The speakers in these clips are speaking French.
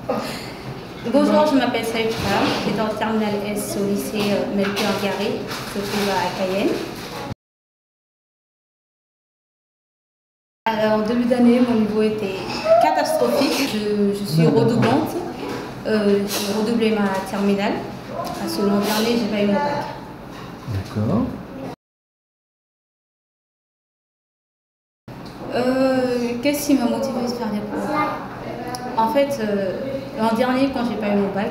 Bonjour, je m'appelle Saïfra, j'étais en terminale S au lycée Melchior Garé, qui se trouve à Cayenne. Alors, en début d'année, mon niveau était catastrophique. Je suis redoublante. J'ai redoublé ma terminale parce que l'an dernier, j'ai pas eu mon bac. D'accord. Qu'est-ce qui m'a motivée à faire des progrès? En fait, l'an dernier, quand j'ai pas eu mon bac,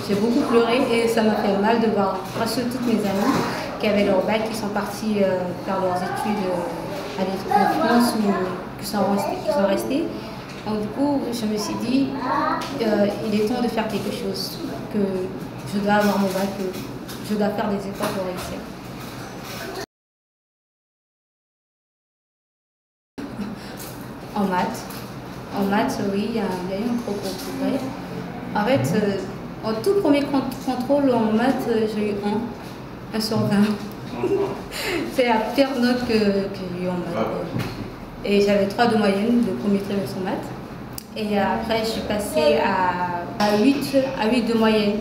j'ai beaucoup pleuré et ça m'a fait mal de voir presque toutes mes amies qui avaient leur bac, qui sont partis faire leurs études en France ou qui sont restés. Donc du coup, je me suis dit, il est temps de faire quelque chose, que je dois avoir mon bac, que je dois faire des efforts pour réussir. En maths, oui, il y a eu un gros progrès. En fait, en tout premier contrôle en maths, j'ai eu 1 sur 20. C'est la pire note que j'ai eu en maths. Et j'avais 3 de moyenne, le premier trimestre en maths. Et après, je suis passée à 8 de moyenne.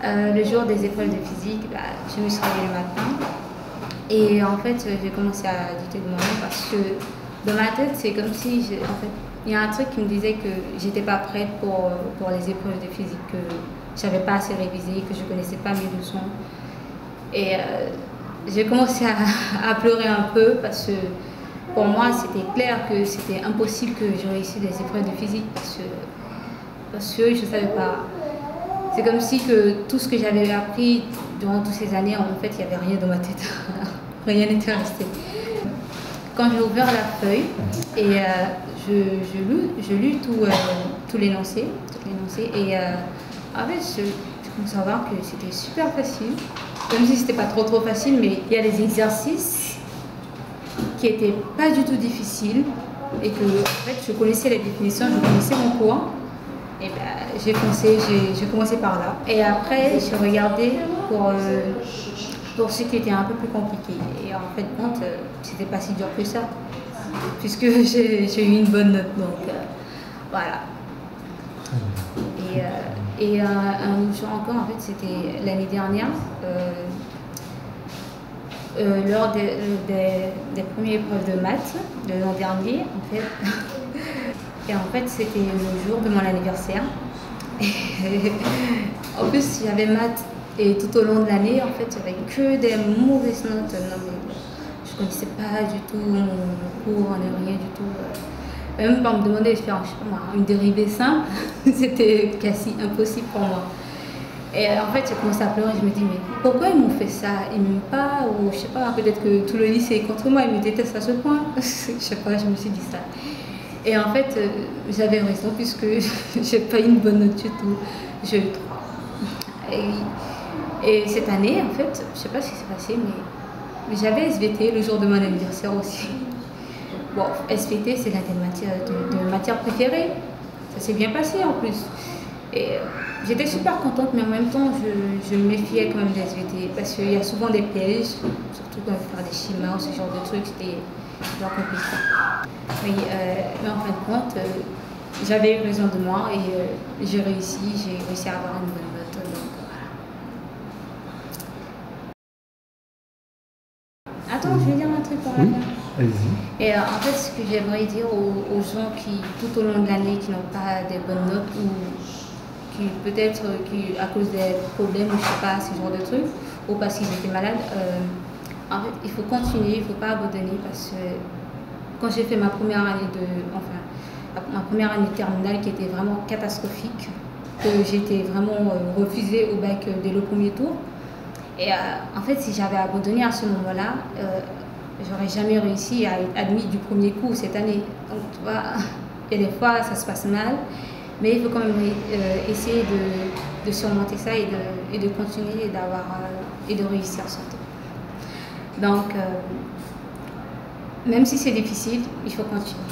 Le jour des épreuves de physique, je me suis réveillée le matin. Et en fait, j'ai commencé à douter de moi-même parce que dans ma tête, c'est comme si, en fait, il y a un truc qui me disait que j'étais pas prête pour les épreuves de physique, que j'avais pas assez révisé, que je connaissais pas mes leçons. Et j'ai commencé à pleurer un peu parce que pour moi, c'était clair que c'était impossible que je réussisse les épreuves de physique parce que je savais pas. C'est comme si que tout ce que j'avais appris durant toutes ces années, en fait, il n'y avait rien dans ma tête. Rien n'était resté. Quand j'ai ouvert la feuille et je lus tout l'énoncé, et en fait, je commençais à voir que c'était super facile. Même si c'était pas trop facile, mais il y a des exercices qui n'étaient pas du tout difficiles et que en fait, je connaissais les définitions, je connaissais mon cours. Et j'ai commencé par là. Et après, j'ai regardé pour ce qui était un peu plus compliqué. Et en fait, c'était pas si dur que ça, puisque j'ai eu une bonne note. Donc, voilà. Et un autre jour encore, en fait, c'était l'année dernière, lors des premières épreuves de maths de l'an dernier, en fait. Et en fait, c'était le jour de mon anniversaire. En plus, j'avais maths et tout au long de l'année, en fait, j'avais que des mauvaises notes. Non, mais je ne connaissais pas du tout mon cours, rien du tout. Même quand on me demandait de faire, je sais pas moi, une dérivée simple, c'était quasi impossible pour moi. Et en fait, j'ai commencé à pleurer, je me dis, mais pourquoi ils m'ont fait ça? Ils m'aiment pas, ou je sais pas, peut-être que tout le lycée est contre moi, ils me détestent à ce point. Je sais pas, je me suis dit ça. Et en fait, j'avais raison puisque j'ai pas eu une bonne note du tout. J'ai eu 3. Et cette année, en fait, je sais pas ce qui s'est passé, mais j'avais SVT le jour de mon anniversaire aussi. Bon, SVT, c'est l'une de matières préférées. Ça s'est bien passé en plus. Et j'étais super contente, mais en même temps, je me méfiais quand même des SVT parce qu'il y a souvent des pièges, surtout quand on fait des schémas ou ce genre de trucs. C'était compliqué. Oui, mais en fin de compte, j'avais eu raison de moi et j'ai réussi à avoir une bonne note. Donc, voilà. Attends, je vais dire un truc par là. Allez-y. Et en fait, ce que j'aimerais dire aux gens qui, tout au long de l'année, qui n'ont pas des bonnes notes ou qui peut-être à cause des problèmes, ou je sais pas, ce genre de trucs, ou parce qu'ils étaient malades, en fait, il faut continuer, il ne faut pas abandonner parce que quand j'ai fait ma première année terminale qui était vraiment catastrophique, que j'étais vraiment refusée au bac dès le premier tour. Et en fait, si j'avais abandonné à ce moment-là, j'aurais jamais réussi à être admise du premier coup cette année. Donc, tu vois, et des fois, ça se passe mal, mais il faut quand même essayer de surmonter ça et de continuer et de réussir surtout. Donc, même si c'est difficile, il faut continuer.